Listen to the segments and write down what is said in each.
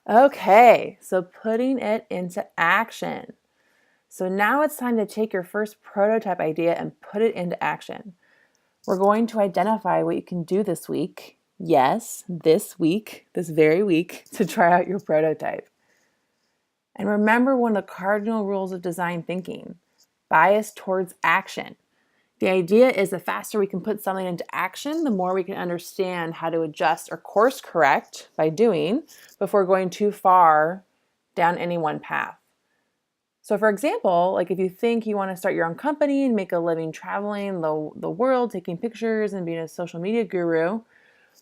Okay, so putting it into action. So now it's time to take your first prototype idea and put it into action. We're going to identify what you can do this week. Yes, this week, this very week, to try out your prototype. And remember one of the cardinal rules of design thinking: bias towards action. The idea is the faster we can put something into action, the more we can understand how to adjust or course correct by doing before going too far down any one path. So, for example, like if you think you want to start your own company and make a living traveling the world, taking pictures and being a social media guru,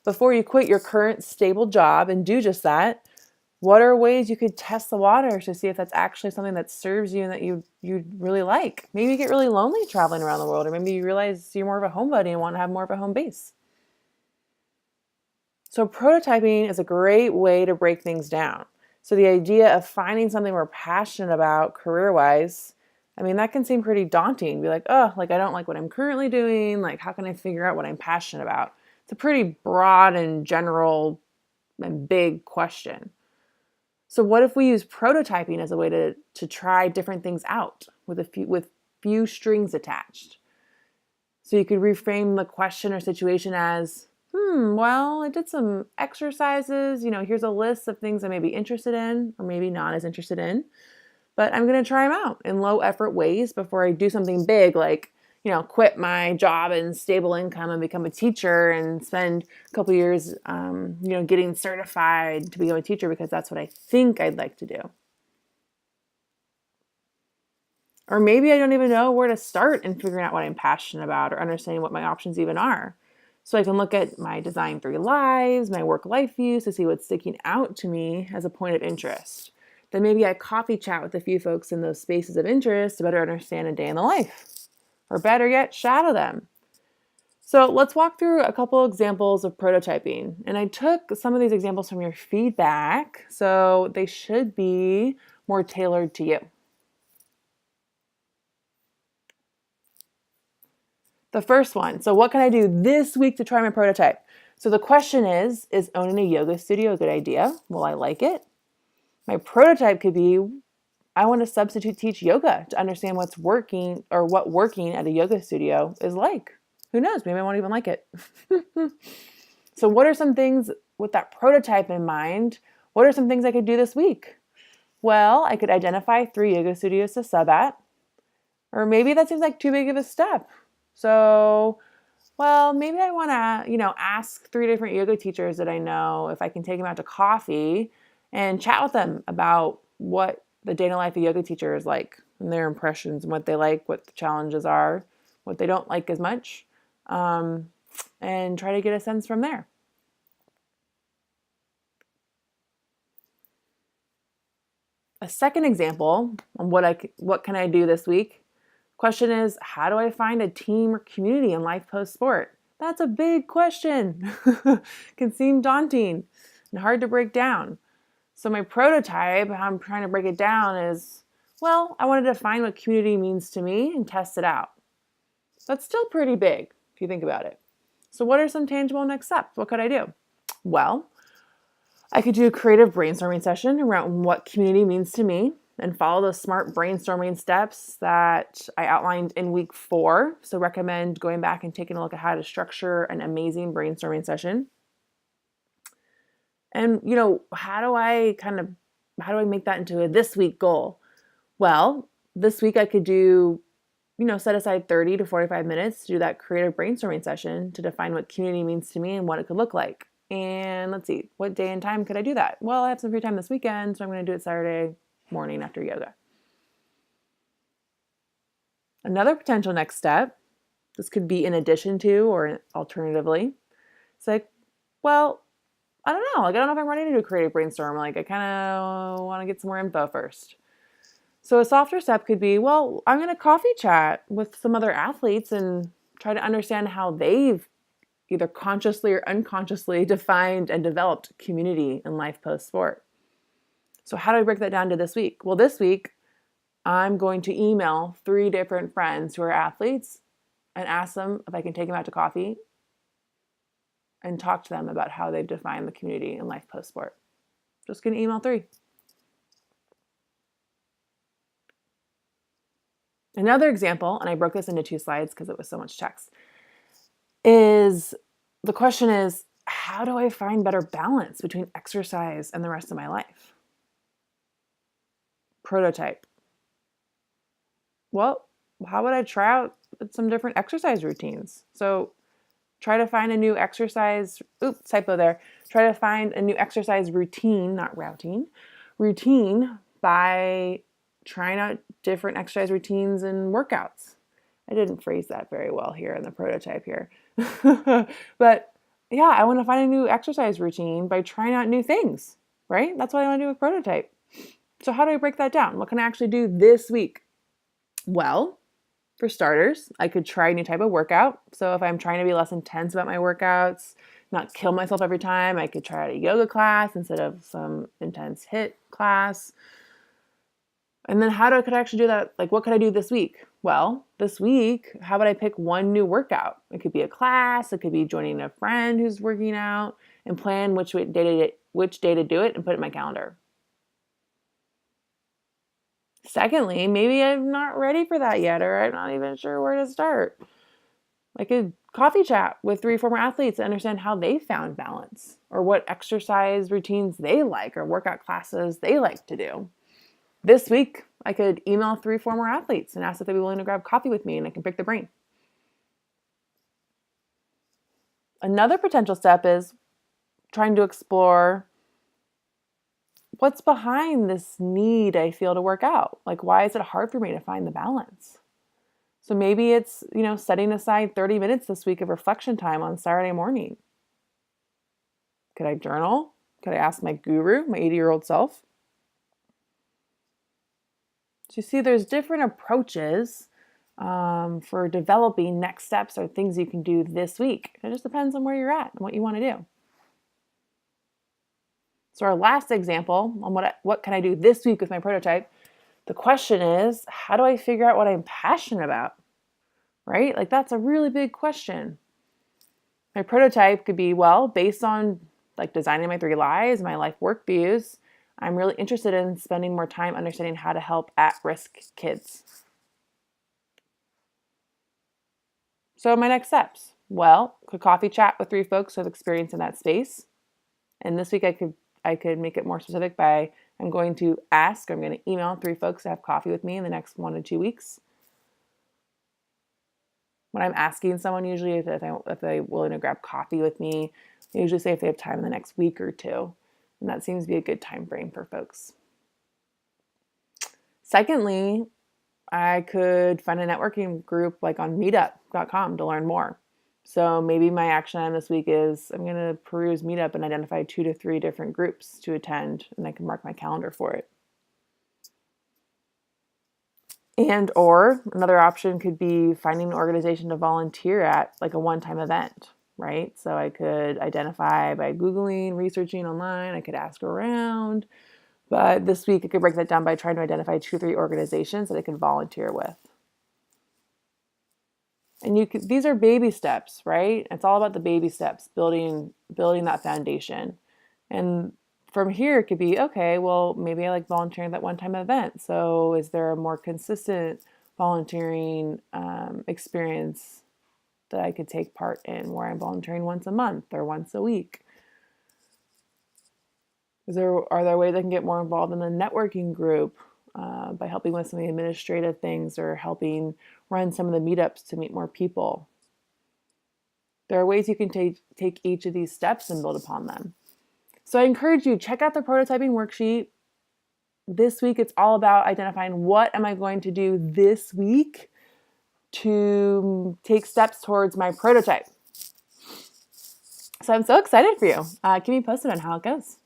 before you quit your current stable job and do just that, what are ways you could test the waters to see if that's actually something that serves you and that you really like? Maybe you get really lonely traveling around the world, or maybe you realize you're more of a homebody and want to have more of a home base. So prototyping is a great way to break things down. So the idea of finding something we're passionate about career-wise, I mean, that can seem pretty daunting. Be like, oh, like I don't like what I'm currently doing. Like, how can I figure out what I'm passionate about? It's a pretty broad and general and big question. So what if we use prototyping as a way to try different things out with few strings attached? So you could reframe the question or situation as, well, I did some exercises. Here's a list of things I may be interested in or maybe not as interested in, but I'm going to try them out in low effort ways before I do something big like, quit my job and stable income and become a teacher and spend a couple years, getting certified to become a teacher because that's what I think I'd like to do. Or maybe I don't even know where to start in figuring out what I'm passionate about or understanding what my options even are. So I can look at my design 3 lives, my work life views to see what's sticking out to me as a point of interest. Then maybe I coffee chat with a few folks in those spaces of interest to better understand a day in the life. Or better yet, shadow them. So let's walk through a couple examples of prototyping. And I took some of these examples from your feedback, so they should be more tailored to you. The first one. So what can I do this week to try my prototype? So the question is owning a yoga studio a good idea? Will I like it? My prototype could be, I want to substitute teach yoga to understand what's working or what working at a yoga studio is like. Who knows? Maybe I won't even like it. So what are some things with that prototype in mind? What are some things I could do this week? Well, I could identify 3 yoga studios to sub at, or maybe that seems like too big of a step. So, well, maybe I want to, ask 3 different yoga teachers that I know if I can take them out to coffee and chat with them about what the day in the life of a yoga teacher is like and their impressions and what they like, what the challenges are, what they don't like as much, and try to get a sense from there. A second example on what can I do this week? Question is, how do I find a team or community in life post sport? That's a big question. Can seem daunting and hard to break down. So my prototype, how I'm trying to break it down is, well, I want to define what community means to me and test it out. That's still pretty big if you think about it. So what are some tangible next steps? What could I do? Well, I could do a creative brainstorming session around what community means to me and follow the smart brainstorming steps that I outlined in week 4. So recommend going back and taking a look at how to structure an amazing brainstorming session. And, how do I make that into a this week goal? Well, this week I could do, set aside 30 to 45 minutes to do that creative brainstorming session to define what community means to me and what it could look like. And let's see, what day and time could I do that? Well, I have some free time this weekend, so I'm going to do it Saturday morning after yoga. Another potential next step, this could be in addition to or alternatively, it's like, well, I don't know. Like, I don't know if I'm ready to do a creative brainstorm. Like, I kind of want to get some more info first. So a softer step could be, well, I'm going to coffee chat with some other athletes and try to understand how they've either consciously or unconsciously defined and developed community in life post sport. So how do I break that down to this week? Well, this week, I'm going to email 3 different friends who are athletes and ask them if I can take them out to coffee and talk to them about how they've defined the community in life post sport. Just going to email 3. Another example, and I broke this into 2 slides because it was so much text, is the question is, how do I find better balance between exercise and the rest of my life? Prototype. Well, how would I try out some different exercise routines? So try to find a new exercise, typo there. Try to find a new exercise routine, not routine by trying out different exercise routines and workouts. I didn't phrase that very well here in the prototype here. But yeah, I want to find a new exercise routine by trying out new things, right? That's what I want to do with prototype. So how do I break that down? What can I actually do this week? Well, for starters, I could try a new type of workout. So if I'm trying to be less intense about my workouts, not kill myself every time, I could try out a yoga class instead of some intense HIIT class. And then could I actually do that? Like, what could I do this week? Well, this week, how about I pick one new workout? It could be a class, it could be joining a friend who's working out, and plan which day to do it and put it in my calendar. Secondly, maybe I'm not ready for that yet, or I'm not even sure where to start. I could coffee chat with 3 former athletes to understand how they found balance, or what exercise routines they like, or workout classes they like to do. This week, I could email 3 former athletes and ask if they'd be willing to grab coffee with me, and I can pick their brain. Another potential step is trying to explore what's behind this need I feel to work out. Like, why is it hard for me to find the balance? So maybe it's, setting aside 30 minutes this week of reflection time on Saturday morning. Could I journal? Could I ask my guru, my 80-year-old self? So you see, there's different approaches for developing next steps or things you can do this week. It just depends on where you're at and what you want to do. So our last example on what can I do this week with my prototype, the question is, how do I figure out what I'm passionate about? Right? Like, that's a really big question. My prototype could be, based on designing my 3 lives, my life work views, I'm really interested in spending more time understanding how to help at-risk kids. So my next steps, could coffee chat with 3 folks who have experience in that space. And this week I could make it more specific by I'm going to email 3 folks to have coffee with me in the next 1 to 2 weeks. When I'm asking someone, usually if they're willing to grab coffee with me, I usually say if they have time in the next week or 2. And that seems to be a good time frame for folks. Secondly, I could find a networking group like on meetup.com to learn more. So maybe my action item this week is I'm going to peruse Meetup and identify 2 to 3 different groups to attend, and I can mark my calendar for it. And or another option could be finding an organization to volunteer at, like a one-time event, right? So I could identify by Googling, researching online, I could ask around. But this week I could break that down by trying to identify 2 or 3 organizations that I can volunteer with. And these are baby steps, right? It's all about the baby steps, building that foundation. And from here, it could be, okay, maybe I like volunteering at that one-time event. So is there a more consistent volunteering experience that I could take part in where I'm volunteering once a month or once a week? Are there ways I can get more involved in the networking group by helping with some of the administrative things or helping run some of the meetups to meet more people? There are ways you can take each of these steps and build upon them. So I encourage you, check out the prototyping worksheet. This week, it's all about identifying what am I going to do this week to take steps towards my prototype. So I'm so excited for you. Keep me posted on how it goes.